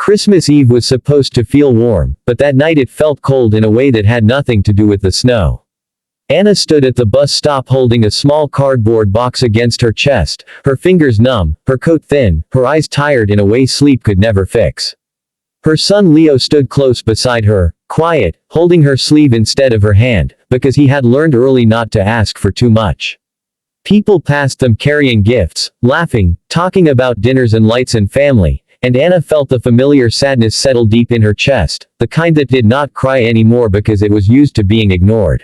Christmas Eve was supposed to feel warm, but that night it felt cold in a way that had nothing to do with the snow. Anna stood at the bus stop holding a small cardboard box against her chest, her fingers numb, her coat thin, her eyes tired in a way sleep could never fix. Her son Leo stood close beside her, quiet, holding her sleeve instead of her hand, because he had learned early not to ask for too much. People passed them carrying gifts, laughing, talking about dinners and lights and family, and Anna felt the familiar sadness settle deep in her chest, the kind that did not cry anymore because it was used to being ignored.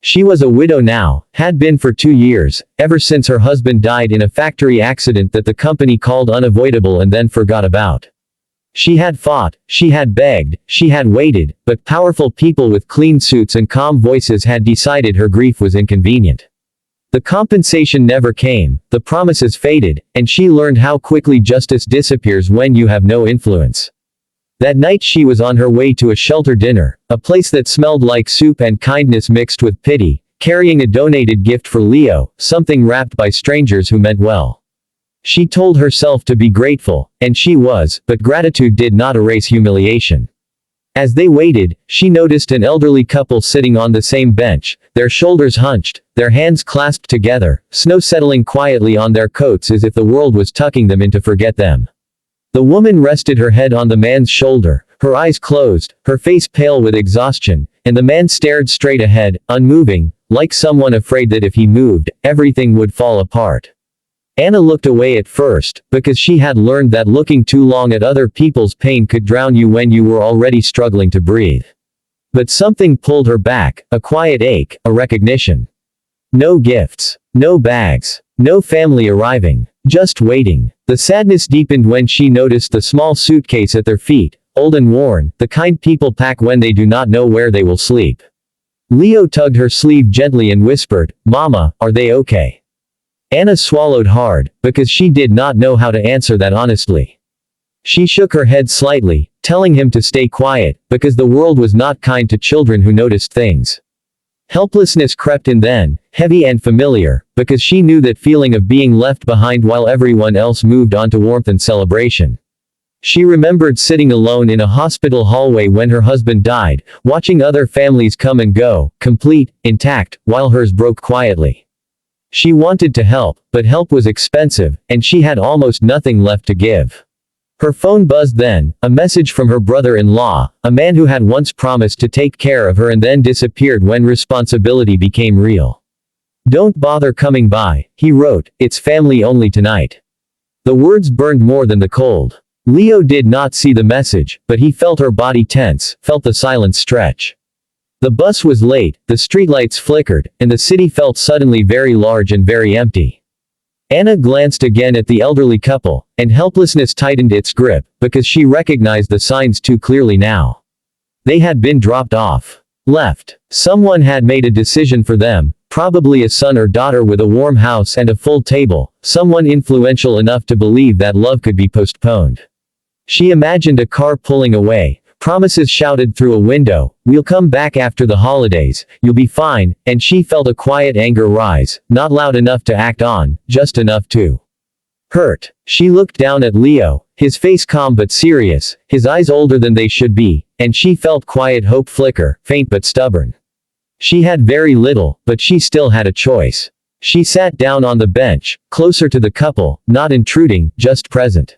She was a widow now, had been for 2 years, ever since her husband died in a factory accident that the company called unavoidable and then forgot about. She had fought, she had begged, she had waited, but powerful people with clean suits and calm voices had decided her grief was inconvenient. The compensation never came, the promises faded, and she learned how quickly justice disappears when you have no influence. That night she was on her way to a shelter dinner, a place that smelled like soup and kindness mixed with pity, carrying a donated gift for Leo, something wrapped by strangers who meant well. She told herself to be grateful, and she was, but gratitude did not erase humiliation. As they waited, she noticed an elderly couple sitting on the same bench, their shoulders hunched, their hands clasped together, snow settling quietly on their coats as if the world was tucking them in to forget them. The woman rested her head on the man's shoulder, her eyes closed, her face pale with exhaustion, and the man stared straight ahead, unmoving, like someone afraid that if he moved, everything would fall apart. Anna looked away at first, because she had learned that looking too long at other people's pain could drown you when you were already struggling to breathe. But something pulled her back, a quiet ache, a recognition. No gifts. No bags. No family arriving. Just waiting. The sadness deepened when she noticed the small suitcase at their feet, old and worn, the kind people pack when they do not know where they will sleep. Leo tugged her sleeve gently and whispered, "Mama, are they okay?" Anna swallowed hard, because she did not know how to answer that honestly. She shook her head slightly, telling him to stay quiet, because the world was not kind to children who noticed things. Helplessness crept in then, heavy and familiar, because she knew that feeling of being left behind while everyone else moved on to warmth and celebration. She remembered sitting alone in a hospital hallway when her husband died, watching other families come and go, complete, intact, while hers broke quietly. She wanted to help, but help was expensive, and she had almost nothing left to give. Her phone buzzed then, a message from her brother-in-law, a man who had once promised to take care of her and then disappeared when responsibility became real. "Don't bother coming by," he wrote, "it's family only tonight." The words burned more than the cold. Leo did not see the message, but he felt her body tense, felt the silence stretch. The bus was late, the streetlights flickered, and the city felt suddenly very large and very empty. Anna glanced again at the elderly couple, and helplessness tightened its grip, because she recognized the signs too clearly now. They had been dropped off. Left. Someone had made a decision for them, probably a son or daughter with a warm house and a full table, someone influential enough to believe that love could be postponed. She imagined a car pulling away, promises shouted through a window, "We'll come back after the holidays, you'll be fine," and she felt a quiet anger rise, not loud enough to act on, just enough to hurt. She looked down at Leo, his face calm but serious, his eyes older than they should be, and she felt quiet hope flicker, faint but stubborn. She had very little, but she still had a choice. She sat down on the bench, closer to the couple, not intruding, just present.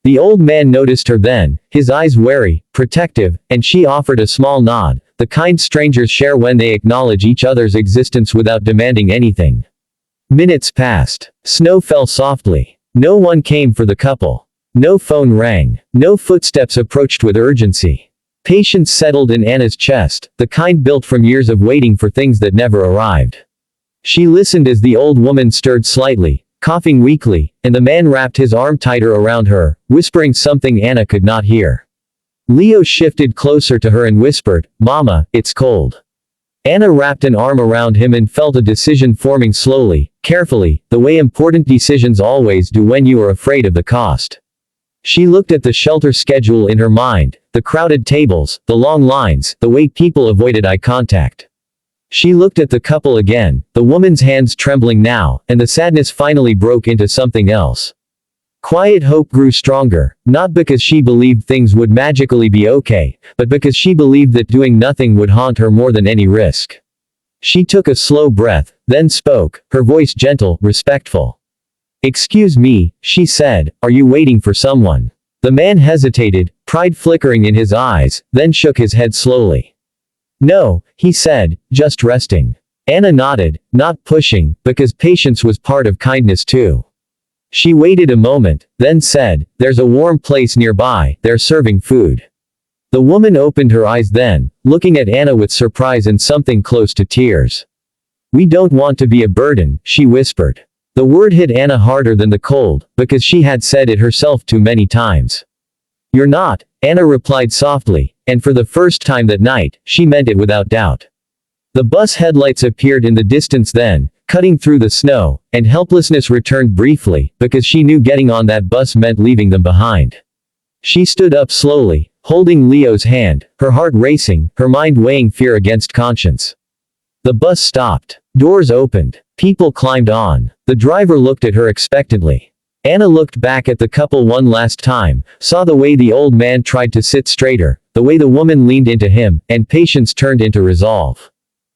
The old man noticed her then, his eyes wary, protective, and she offered a small nod, the kind strangers share when they acknowledge each other's existence without demanding anything. Minutes passed. Snow fell softly. No one came for the couple. No phone rang. No footsteps approached with urgency. Patience settled in Anna's chest, the kind built from years of waiting for things that never arrived. She listened as the old woman stirred slightly, coughing weakly, and the man wrapped his arm tighter around her, whispering something Anna could not hear. Leo shifted closer to her and whispered, "Mama, it's cold." Anna wrapped an arm around him and felt a decision forming slowly, carefully, the way important decisions always do when you are afraid of the cost. She looked at the shelter schedule in her mind, the crowded tables, the long lines, the way people avoided eye contact. She looked at the couple again, the woman's hands trembling now, and the sadness finally broke into something else. Quiet hope grew stronger, not because she believed things would magically be okay, but because she believed that doing nothing would haunt her more than any risk. She took a slow breath, then spoke, her voice gentle, respectful. "Excuse me," she said, "are you waiting for someone?" The man hesitated, pride flickering in his eyes, then shook his head slowly. "No," he said, "just resting." Anna nodded, not pushing, because patience was part of kindness too. She waited a moment, then said, "There's a warm place nearby, they're serving food." The woman opened her eyes then, looking at Anna with surprise and something close to tears. "We don't want to be a burden," she whispered. The word hit Anna harder than the cold, because she had said it herself too many times. "You're not," Anna replied softly, and for the first time that night, she meant it without doubt. The bus headlights appeared in the distance then, cutting through the snow, and helplessness returned briefly, because she knew getting on that bus meant leaving them behind. She stood up slowly, holding Leo's hand, her heart racing, her mind weighing fear against conscience. The bus stopped. Doors opened. People climbed on. The driver looked at her expectantly. Anna looked back at the couple one last time, saw the way the old man tried to sit straighter, the way the woman leaned into him, and patience turned into resolve.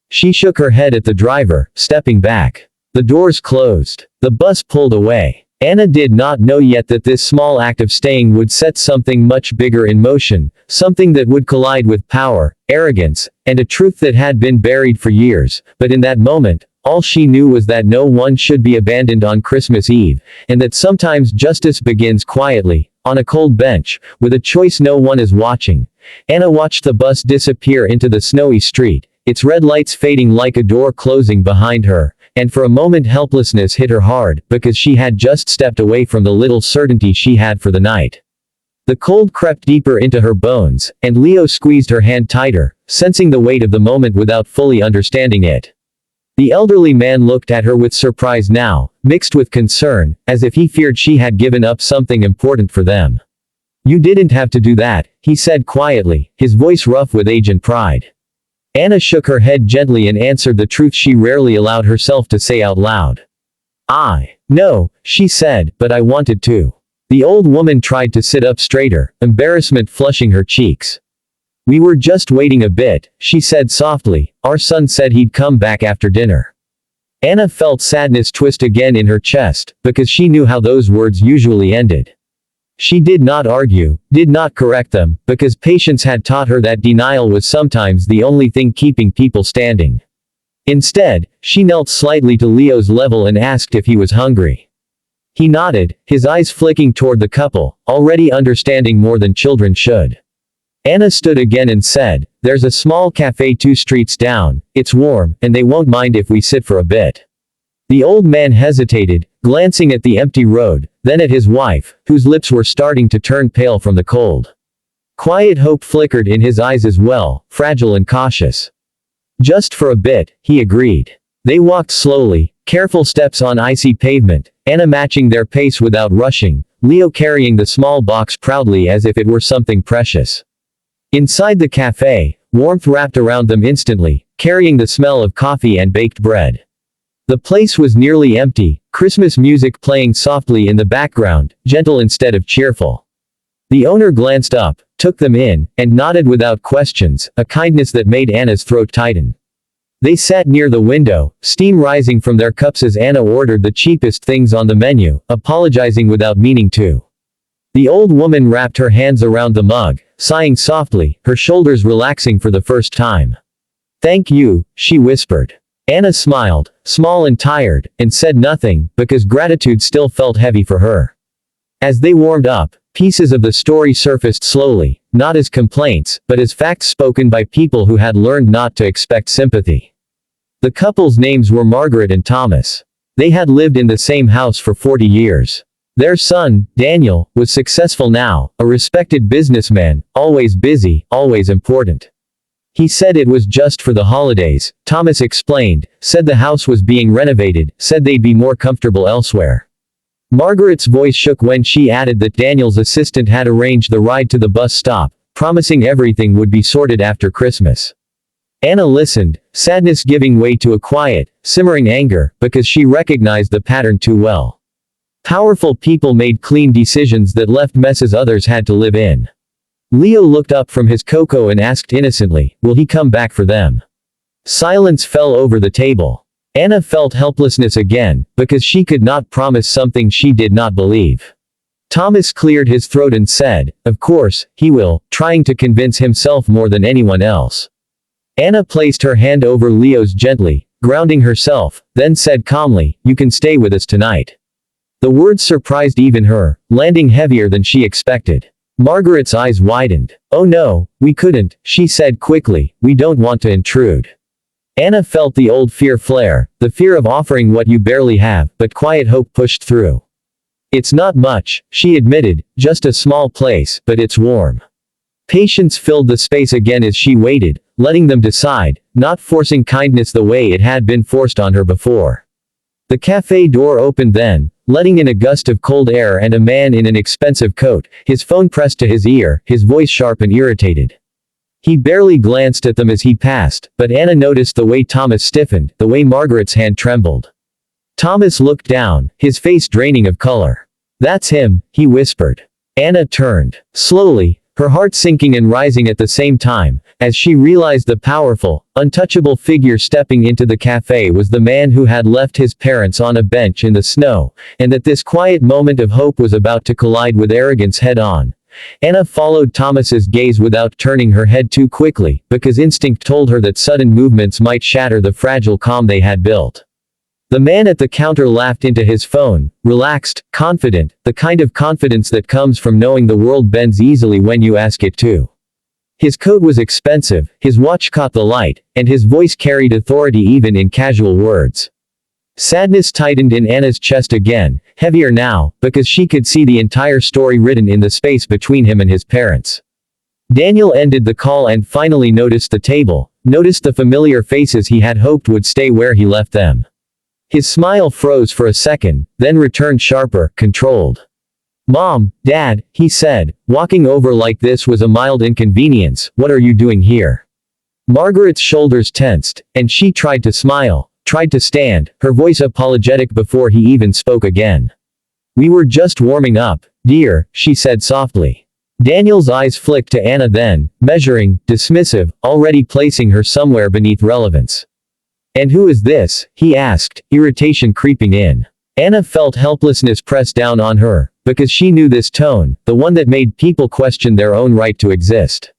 She shook her head at the driver, stepping back. The doors closed. The bus pulled away. Anna did not know yet that this small act of staying would set something much bigger in motion, something that would collide with power, arrogance, and a truth that had been buried for years, but in that moment, all she knew was that no one should be abandoned on Christmas Eve, and that sometimes justice begins quietly, on a cold bench, with a choice no one is watching. Anna watched the bus disappear into the snowy street, its red lights fading like a door closing behind her, and for a moment helplessness hit her hard, because she had just stepped away from the little certainty she had for the night. The cold crept deeper into her bones, and Leo squeezed her hand tighter, sensing the weight of the moment without fully understanding it. The elderly man looked at her with surprise now, mixed with concern, as if he feared she had given up something important for them. "You didn't have to do that," he said quietly, his voice rough with age and pride. Anna shook her head gently and answered the truth she rarely allowed herself to say out loud. "No," she said, "but I wanted to." The old woman tried to sit up straighter, embarrassment flushing her cheeks. "We were just waiting a bit," she said softly, "our son said he'd come back after dinner." Anna felt sadness twist again in her chest, because she knew how those words usually ended. She did not argue, did not correct them, because patience had taught her that denial was sometimes the only thing keeping people standing. Instead, she knelt slightly to Leo's level and asked if he was hungry. He nodded, his eyes flicking toward the couple, already understanding more than children should. Anna stood again and said, "There's a small cafe 2 streets down, it's warm, and they won't mind if we sit for a bit." The old man hesitated, glancing at the empty road, then at his wife, whose lips were starting to turn pale from the cold. Quiet hope flickered in his eyes as well, fragile and cautious. "Just for a bit," he agreed. They walked slowly, careful steps on icy pavement, Anna matching their pace without rushing, Leo carrying the small box proudly as if it were something precious. Inside the cafe, warmth wrapped around them instantly, carrying the smell of coffee and baked bread. The place was nearly empty, Christmas music playing softly in the background, gentle instead of cheerful. The owner glanced up, took them in, and nodded without questions, a kindness that made Anna's throat tighten. They sat near the window, steam rising from their cups as Anna ordered the cheapest things on the menu, apologizing without meaning to. The old woman wrapped her hands around the mug, sighing softly, her shoulders relaxing for the first time. "Thank you," she whispered. Anna smiled, small and tired, and said nothing, because gratitude still felt heavy for her. As they warmed up, pieces of the story surfaced slowly, not as complaints, but as facts spoken by people who had learned not to expect sympathy. The couple's names were Margaret and Thomas. They had lived in the same house for 40 years. Their son, Daniel, was successful now, a respected businessman, always busy, always important. He said it was just for the holidays, Thomas explained, said the house was being renovated, said they'd be more comfortable elsewhere. Margaret's voice shook when she added that Daniel's assistant had arranged the ride to the bus stop, promising everything would be sorted after Christmas. Anna listened, sadness giving way to a quiet, simmering anger, because she recognized the pattern too well. Powerful people made clean decisions that left messes others had to live in. Leo looked up from his cocoa and asked innocently, will he come back for them? Silence fell over the table. Anna felt helplessness again, because she could not promise something she did not believe. Thomas cleared his throat and said, of course, he will, trying to convince himself more than anyone else. Anna placed her hand over Leo's gently, grounding herself, then said calmly, you can stay with us tonight. The words surprised even her, landing heavier than she expected. Margaret's eyes widened. Oh no, we couldn't, she said quickly, we don't want to intrude. Anna felt the old fear flare, the fear of offering what you barely have, but quiet hope pushed through. It's not much, she admitted, just a small place, but it's warm. Patience filled the space again as she waited, letting them decide, not forcing kindness the way it had been forced on her before. The cafe door opened then, letting in a gust of cold air and a man in an expensive coat, his phone pressed to his ear, his voice sharp and irritated. He barely glanced at them as he passed, but Anna noticed the way Thomas stiffened, the way Margaret's hand trembled. Thomas looked down, his face draining of color. That's him, he whispered. Anna turned. Slowly, her heart sinking and rising at the same time, as she realized the powerful, untouchable figure stepping into the cafe was the man who had left his parents on a bench in the snow, and that this quiet moment of hope was about to collide with arrogance head-on. Anna followed Thomas's gaze without turning her head too quickly, because instinct told her that sudden movements might shatter the fragile calm they had built. The man at the counter laughed into his phone, relaxed, confident, the kind of confidence that comes from knowing the world bends easily when you ask it to. His coat was expensive, his watch caught the light, and his voice carried authority even in casual words. Sadness tightened in Anna's chest again, heavier now, because she could see the entire story written in the space between him and his parents. Daniel ended the call and finally noticed the table, noticed the familiar faces he had hoped would stay where he left them. His smile froze for a second, then returned sharper, controlled. Mom, Dad, he said, walking over like this was a mild inconvenience, what are you doing here? Margaret's shoulders tensed, and she tried to smile, tried to stand, her voice apologetic before he even spoke again. We were just warming up, dear, she said softly. Daniel's eyes flicked to Anna then, measuring, dismissive, already placing her somewhere beneath relevance. And who is this? He asked, irritation creeping in. Anna felt helplessness press down on her, because she knew this tone, the one that made people question their own right to exist.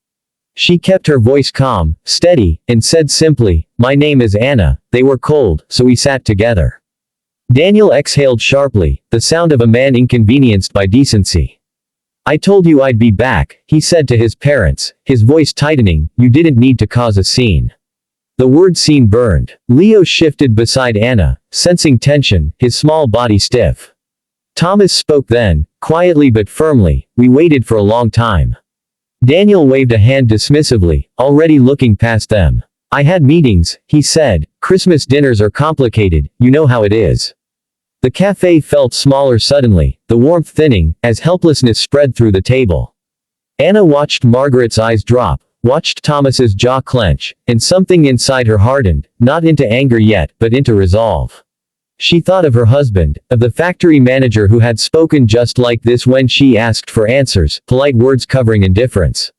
She kept her voice calm, steady, and said simply, my name is Anna. They were cold, so we sat together. Daniel exhaled sharply, the sound of a man inconvenienced by decency. I told you I'd be back, he said to his parents, his voice tightening, you didn't need to cause a scene. The word scene burned. Leo shifted beside Anna, sensing tension, his small body stiff. Thomas spoke then, quietly but firmly, we waited for a long time. Daniel waved a hand dismissively, already looking past them. I had meetings, he said, Christmas dinners are complicated, you know how it is. The cafe felt smaller suddenly, the warmth thinning, as helplessness spread through the table. Anna watched Margaret's eyes drop, watched Thomas's jaw clench, and something inside her hardened, not into anger yet, but into resolve. She thought of her husband, of the factory manager who had spoken just like this when she asked for answers, polite words covering indifference.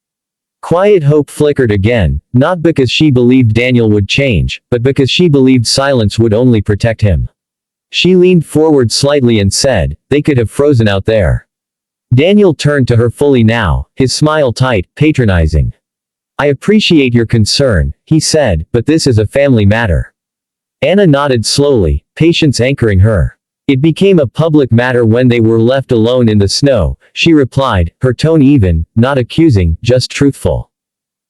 Quiet hope flickered again, not because she believed Daniel would change, but because she believed silence would only protect him. She leaned forward slightly and said, they could have frozen out there. Daniel turned to her fully now, his smile tight, patronizing. I appreciate your concern, he said, but this is a family matter. Anna nodded slowly, patience anchoring her. It became a public matter when they were left alone in the snow, she replied, her tone even, not accusing, just truthful.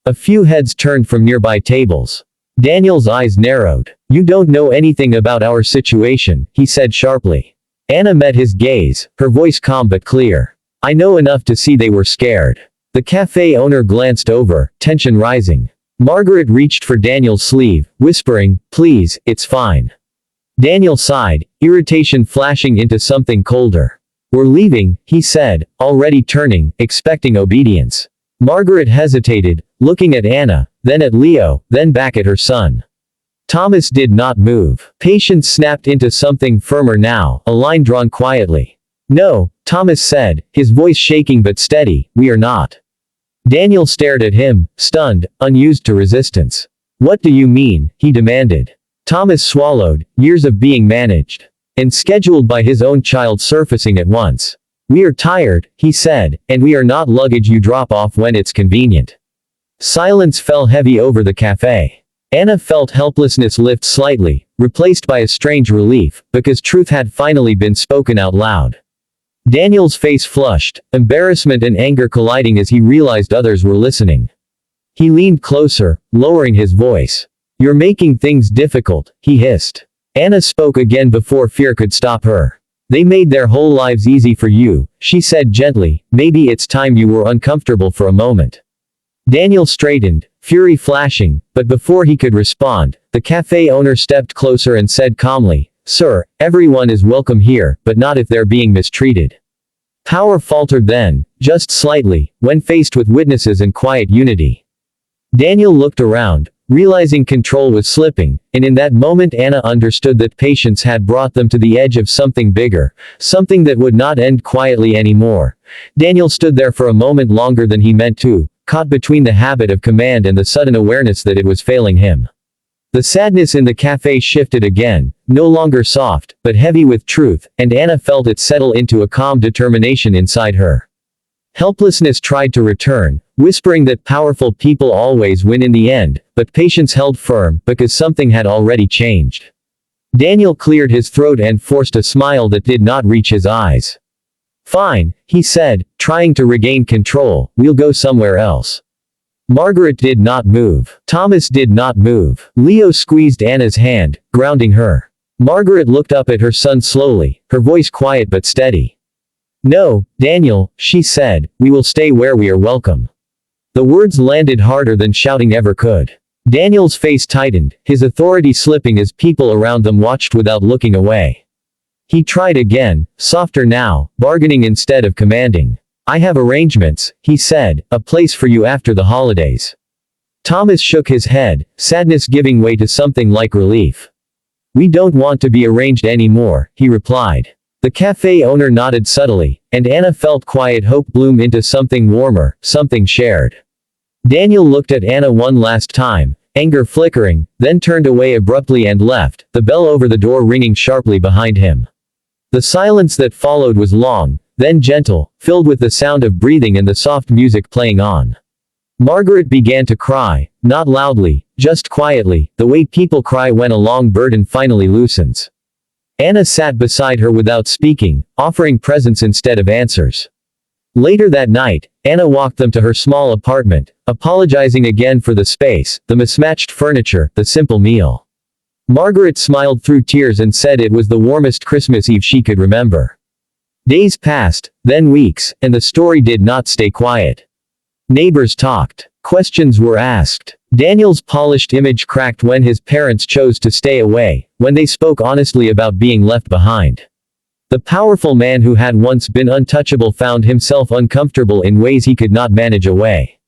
A few heads turned from nearby tables. Daniel's eyes narrowed. You don't know anything about our situation, he said sharply. Anna met his gaze, her voice calm but clear. I know enough to see they were scared. The cafe owner glanced over, tension rising. Margaret reached for Daniel's sleeve, whispering, please, it's fine. Daniel sighed, irritation flashing into something colder. We're leaving, he said, already turning, expecting obedience. Margaret hesitated, looking at Anna, then at Leo, then back at her son. Thomas did not move. Patience snapped into something firmer now, a line drawn quietly. No, Thomas said, his voice shaking but steady, we are not. Daniel stared at him, stunned, unused to resistance. What do you mean, he demanded. Thomas swallowed, years of being managed and scheduled by his own child surfacing at once. We are tired, he said, and we are not luggage you drop off when it's convenient. Silence fell heavy over the cafe. Anna felt helplessness lift slightly, replaced by a strange relief, because truth had finally been spoken out loud. Daniel's face flushed, embarrassment and anger colliding as he realized others were listening. He leaned closer, lowering his voice. You're making things difficult, he hissed. Anna spoke again before fear could stop her. They made their whole lives easy for you, she said gently, maybe it's time you were uncomfortable for a moment. Daniel straightened, fury flashing, but before he could respond, the cafe owner stepped closer and said calmly, Sir, everyone is welcome here, but not if they're being mistreated. Power faltered then, just slightly, when faced with witnesses and quiet unity. Daniel looked around, realizing control was slipping, and in that moment Anna understood that patience had brought them to the edge of something bigger, something that would not end quietly anymore. Daniel stood there for a moment longer than he meant to, caught between the habit of command and the sudden awareness that it was failing him. The sadness in the cafe shifted again, no longer soft, but heavy with truth, and Anna felt it settle into a calm determination inside her. Helplessness tried to return, whispering that powerful people always win in the end, but patience held firm, because something had already changed. Daniel cleared his throat and forced a smile that did not reach his eyes. Fine, he said, trying to regain control, we'll go somewhere else. Margaret did not move. Thomas did not move. Leo squeezed Anna's hand, grounding her. Margaret looked up at her son slowly, her voice quiet but steady. No, Daniel, she said, we will stay where we are welcome. The words landed harder than shouting ever could. Daniel's face tightened, his authority slipping as people around them watched without looking away. He tried again, softer now, bargaining instead of commanding. I have arrangements, he said, a place for you after the holidays. Thomas shook his head, sadness giving way to something like relief. We don't want to be arranged anymore, he replied. The cafe owner nodded subtly, and Anna felt quiet hope bloom into something warmer, something shared. Daniel looked at Anna one last time, anger flickering, then turned away abruptly and left, the bell over the door ringing sharply behind him. The silence that followed was long, then gentle, filled with the sound of breathing and the soft music playing on. Margaret began to cry, not loudly, just quietly, the way people cry when a long burden finally loosens. Anna sat beside her without speaking, offering presence instead of answers. Later that night, Anna walked them to her small apartment, apologizing again for the space, the mismatched furniture, the simple meal. Margaret smiled through tears and said it was the warmest Christmas Eve she could remember. Days passed, then weeks, and the story did not stay quiet. Neighbors talked. Questions were asked. Daniel's polished image cracked when his parents chose to stay away, when they spoke honestly about being left behind. The powerful man who had once been untouchable found himself uncomfortable in ways he could not manage away.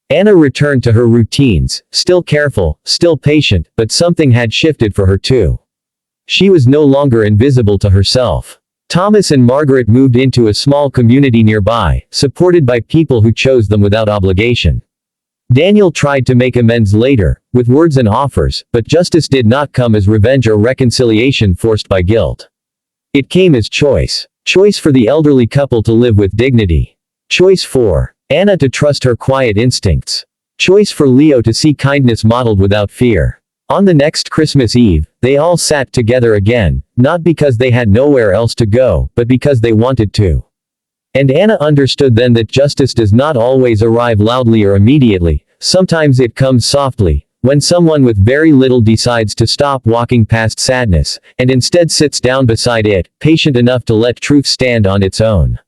Anna returned to her routines, still careful, still patient, but something had shifted for her too. She was no longer invisible to herself. Thomas and Margaret moved into a small community nearby, supported by people who chose them without obligation. Daniel tried to make amends later, with words and offers, but justice did not come as revenge or reconciliation forced by guilt. It came as choice. Choice for the elderly couple to live with dignity. Choice for Anna to trust her quiet instincts. Choice for Leo to see kindness modeled without fear. On the next Christmas Eve, they all sat together again, not because they had nowhere else to go, but because they wanted to. And Anna understood then that justice does not always arrive loudly or immediately, sometimes it comes softly, when someone with very little decides to stop walking past sadness, and instead sits down beside it, patient enough to let truth stand on its own.